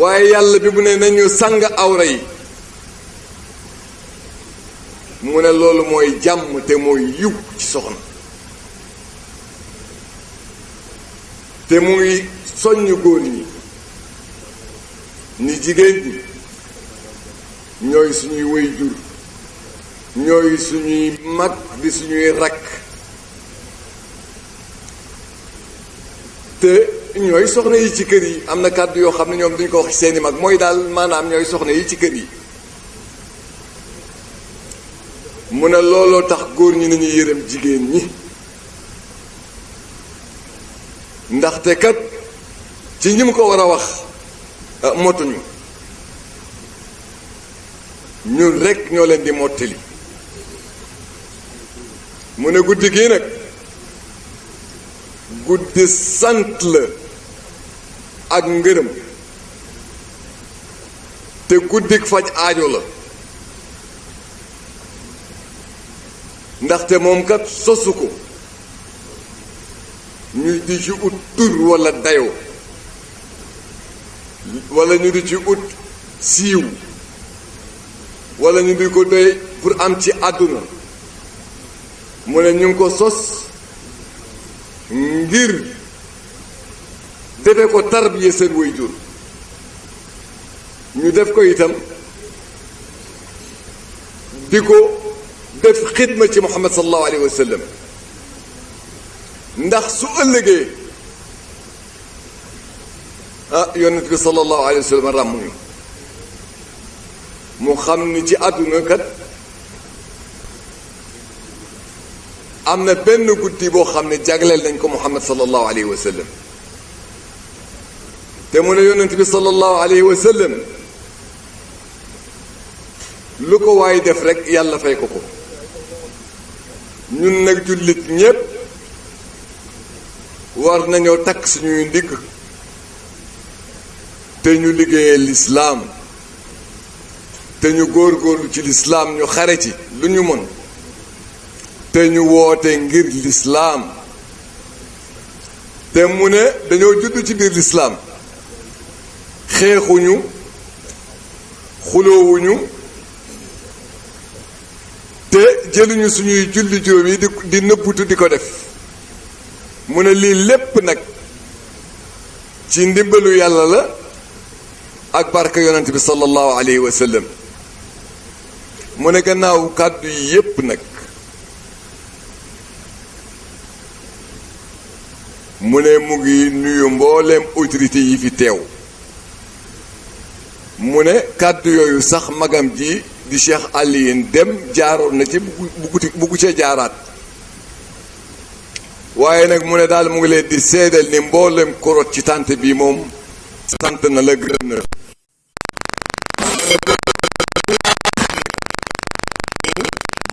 waaye yàlla bi mu ne nañu sang awra yi mu ne loolu mooy jàmm te mooy yiw ci soxna te mu ngi soññ góor ñi ni jigéen ñi ñooy suñuy waajur ñooy suñuy mag di suñuy rakk te ñooy soxna yi ci kër yi am na kàddu yoo xam ne ñoom duñ ko wax seeni mag mooy daal maanaam ñooy soxna yi ci kër yi mu ne looloo tax góor ñi nañu yërëm jigéen ñi ndaxte kat ci ñi mu ko war a wax motuñu ñun rekk ñoo leen di mottali mu ne guddi gii nag guddi sant la ak ngërëm te guddik faj aajo la ndaxte moom kat sosu ko ñu di ci ut tur walla dayoo walla ñu di ci ut siiw walla ñu di ko doy pour am ci àdduna mu ne ñu ngi ko sos ngir defe ko tarbiye seen waajur ñu def ko itam di ko def xidma ci Muhammad sallallahu alayhi wa sallam ndax su ëllëgee yonent bi sallallahu alayhi wa sallam ràmm ñu mu xam ni ci àdduna kat am na benn guddi boo xam ne jagleel nañ ko Muhammad sallallahu alayhi wa sallam te mu ne yonent bi sallallahu alayhi wa sallam lu ko waay def rek yàlla fay ko ko ñun nag jullit ñépp war nañoo takk suñuy ndigg te ñu liggéeyee lislaam te ñu góorgóorlu ci lislaam ñu xare ci lu ñu mën te ñu woote ngir lislaam te mu ne dañoo judd ci biir lislaam xeexuñu xuloowuñu te jëluñu suñuy julli juróom yi di nëbbutu di ko def mu ne lii lépp nag ci ndimbalu yàlla la ak barke yonent bi sallallahu alayhi wa sallam mu ne gannaaw kàddu yi yépp nag mu ne mu ngi nuyu mbooleem autorité yi fi teew mu ne kàddu yooyu sax magam ji di Cheikh Alioune Deme jaaroon na ci buggu ca jaaraat waaye nag mu ne daal mu ngi leen di seedal ni mboolem korot ci tànt bi moom sant na la gërëm na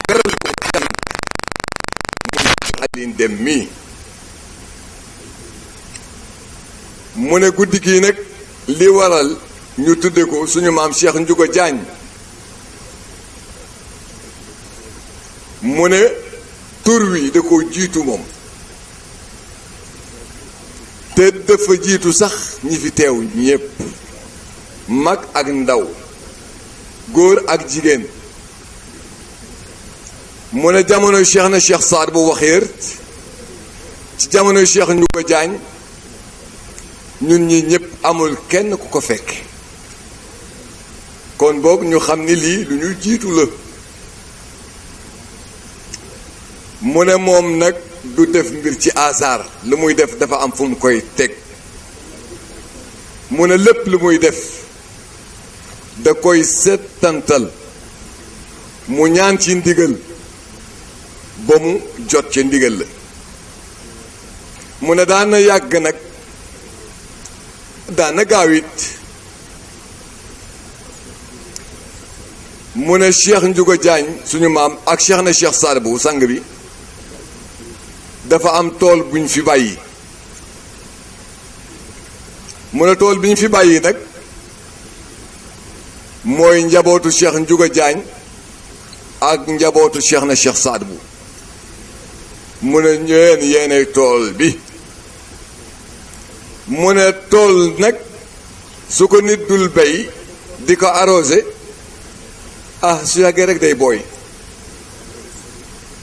beral ko kan Alioune Deme mii mu ne guddi gii nag li waral ñu tudde ko suñu maam Cheikh Ndiouga Diagne mu ne tur wi da ko jiitu moom te dafa jiitu sax ñi fi teew ñépp mag ak ndaw góor ak jigéen mu ne jamonoy Cheikh na Cheikh Saad bu Waxeer ci jamonoy Cheikh Ndiouga Diagne ñun ñi ñépp amul kenn ku ko fekk kon boog ñu xam ni lii lu ñu jiitu la mu ne moom nag du def mbir ci hasard lu muy def dafa am fu mu koy teg mu ne lépp lu muy def da koy settantal mu ñaan ci ndigal ba mu jot ci ndigal la mu ne daan na yàgg nag daan na gaaw it mu ne Cheikh Ndiouga Diagne suñu maam ak Cheikh na Cheikh Sadibou sang bi dafa am tool buñ fi bàyyi mu ne tool bi ñu fi bàyyi nag mooy njabootu Cheikh Ndiouga Diagne ak njabootu Cheikh na Cheikh Sadibou mu ne ñeen yeenay tool bi mu ne tool nag su ko nit dul bay di ko arrosé ah su yàggee rek day booy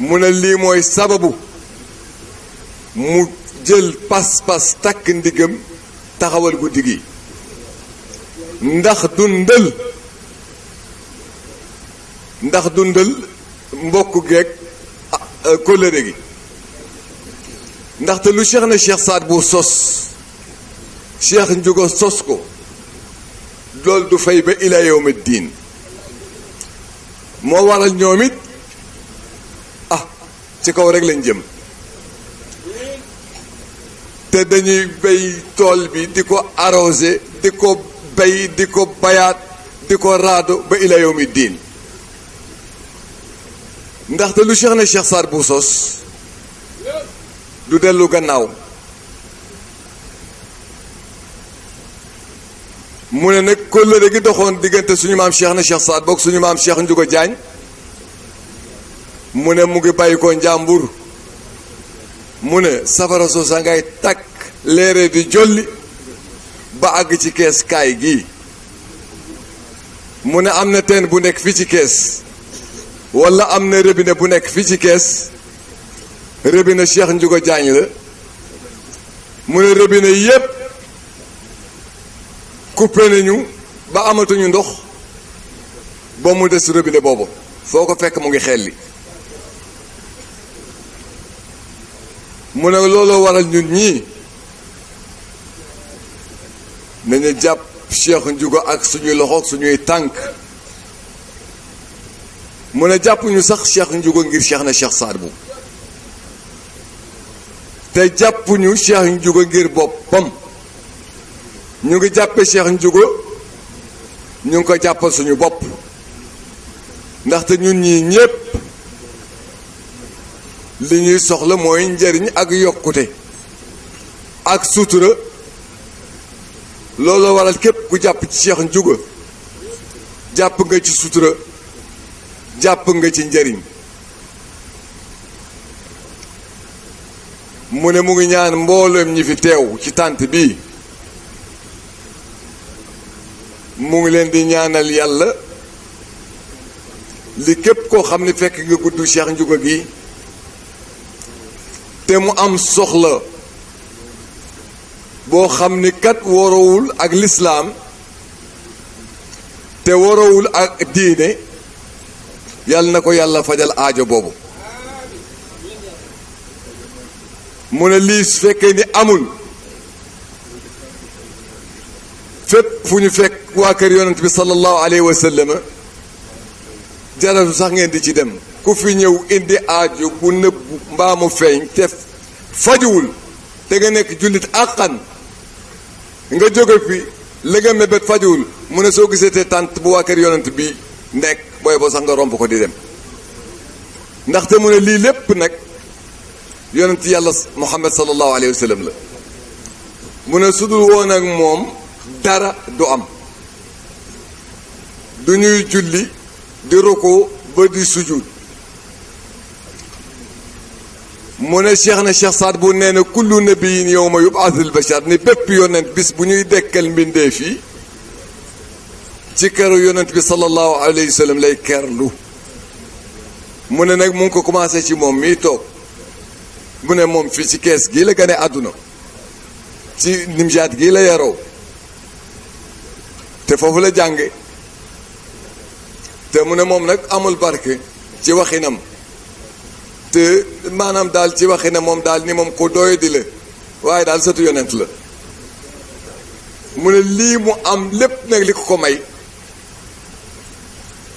mu ne lii mooy sababu mu jël pas-pas takk ndigam taxawal guddi gi ndax dundal mbokk geeg kóllëre gi ndaxte lu Cheikh na Cheikh Sadibou sos Cheikh Ndiouga sos ko loolu du fay ba ila yawmi diin moo waral ñoom it ah ci kaw rek lañ jëm te dañuy bay tool bi di ko arrosé di ko bay di ko bayaat di ko raado ba ila yawmi diin ndaxte lu Cheikh na Cheikh Sadibou sos du dellu gannaaw mu ne nag kóllëre gi doxoon diggante suñu maam Cheikh na Cheikh Sadibou ak suñu maam Cheikh Ndiouga Diagne mu ne mu ngi bàyyi ko njàmbur mu ne safara soosa ngay takk leere di jolli ba àgg ci kees kaay gii mu ne am na teen bu nekk fii ci kees walla am na robinet bu nekk fii ci kees robinet Cheikh Ndiouga Diagne la mu ne robinet yépp coupé nañu ba amatuñu ndox ba mu des robinet boobu foo ko fekk mu ngi xelli mu ne looloo waral ñun ñii nañu jàpp Cheikh Ndiouga ak suñuy loxo ak suñuy tànk mu ne jàppuñu sax Cheikh Ndiouga ngir Cheikh na Cheikh Sadibou te jàppuñu Cheikh Ndiouga ngir boppam ñu ngi jàppe Cheikh Ndiouga ñu ngi ko jàppal suñu bopp ndaxte ñun ñii ñépp li ñuy soxla mooy njariñ ak yokkute ak sutura looloo waral képp ku jàpp ci Cheikh Ndiouga jàpp nga ci sutura jàpp nga ci njariñ mu ne mu ngi ñaan mboolem ñi fi teew ci tànt bii mu ngi leen di ñaanal yàlla li képp koo xam ne fekk nga gudd Cheikh Ndiouga gi te mu am soxla boo xam ni kat warowul ak lislaam te warowul ak diine yàlla na ko yàlla fajal aajo boobu mu ne lii su fekkee ni amul fépp fu ñu fekk waa kër yonent bi sallallahu alayhi wa sallam jaratu sax ngeen di ci dem ku fi ñëw indi aajo bu nëbbu mbaa mu feeñ te fajuwul te nga nekk jullit àqan nga jóge fi la nga mébét fajuwul mu ne soo gisee te tànt bu waa kër yonent bi nekk booy boo sax nga romb ko di dem ndaxte mu ne lii lépp nag yonent yàlla Muhammad sallallahu alayhi wa sallam la mu ne sudul woon ak moom dara du am du ñuy julli di ruku ba di sujud mu ne Cheikh na Cheikh Sadibou nee na kullu nabiyin yawma yub'athul bashar ni bépp yonent bis bu ñuy dekkal mbindeef yi ci keru yonent bi sallallahu alayhi wa sallam lay kerlu mu ne nag mu ngi ko commencé ci moom mii toog mu ne moom fii ci kees gii la gane àdduna ci Nimjaat gii la yaroo te foofu la jànge te mu ne moom nag amul barke ci waxinam te maanaam daal ci waxinam moom daal ni moom ko doy di la waaye daal sëtu yonent la mu ne lii mu am lépp nag li ko ko may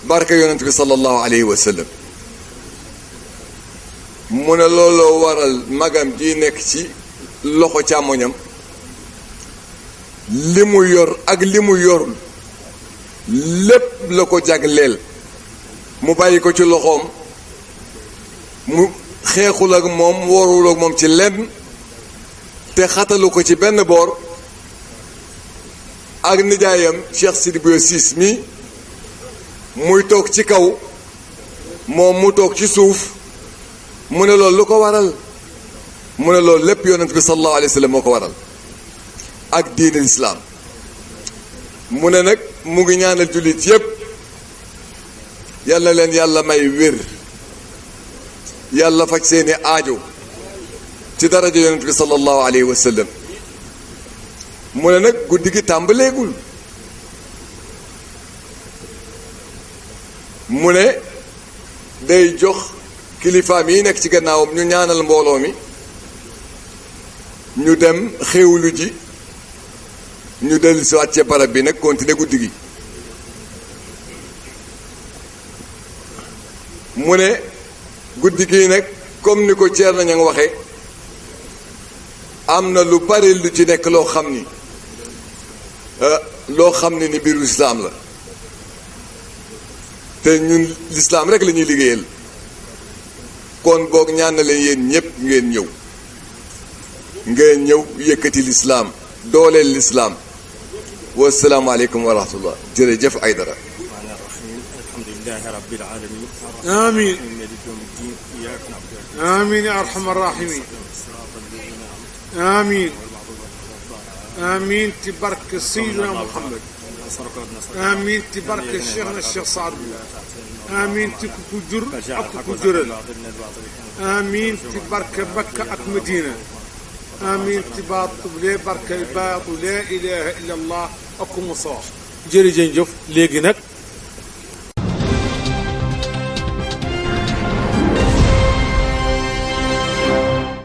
barke yonent bi sallallahu alayhi wa sallam mu ne looloo waral magam ji nekk ci loxo càmmoñam li mu yor ak li mu yorul lépp la ko jagleel mu bàyyi ko ci loxoom mu xeexul ak moom warul ak moom ci lenn te xatalu ko ci benn boor ak nijaayam Cheikh Sidi Bouya Ciss mi muy toog ci kaw moom mu toog ci suuf mu ne loolu lu ko waral mu ne loolu lépp yonent bi sallallahu alayhi wa sallam moo ko waral ak diine lislaam mu ne nag mu ngi ñaanal jullit yépp yal na leen yàlla may wér yàlla faj seeni aajo ci daraja yonent bi sallallahu alayhi wa sallam mu ne nag guddi gi tàmbaleegul mu ne day jox kilifaam yi nekk ci gannaawam ñu ñaanal mbooloo mi ñu dem xéewlu ji ñu dellu si waat ca barab bi nag continuer guddi gi mu ne guddi gi nag comme ni ko Thierno Niang waxe am na lu bari lu ci nekk loo xam ni ni biiru lislaam la te ñun lislaam rek la ñuy liggéeyal kon boog ñaan na leen yéen ñépp ngeen ñëw yëkkati lislaam dooleel lislaam wassalaamu aleykum wa rahmatullah jërëjëf Aydara alhamdulillahi rabbil alamin آمين مالك يوم الدين إياك نعبد آمين يا أرحم الراحمين آمين آمين تبارك سيدنا محمد آمين تبارك شيخنا الشيخ سعد آمين تكجر أكجر آمين تبارك مكة أك مدينة آمين تبارك لا بركة لا إله إلا الله أكم صاح jërëjëf léegi nag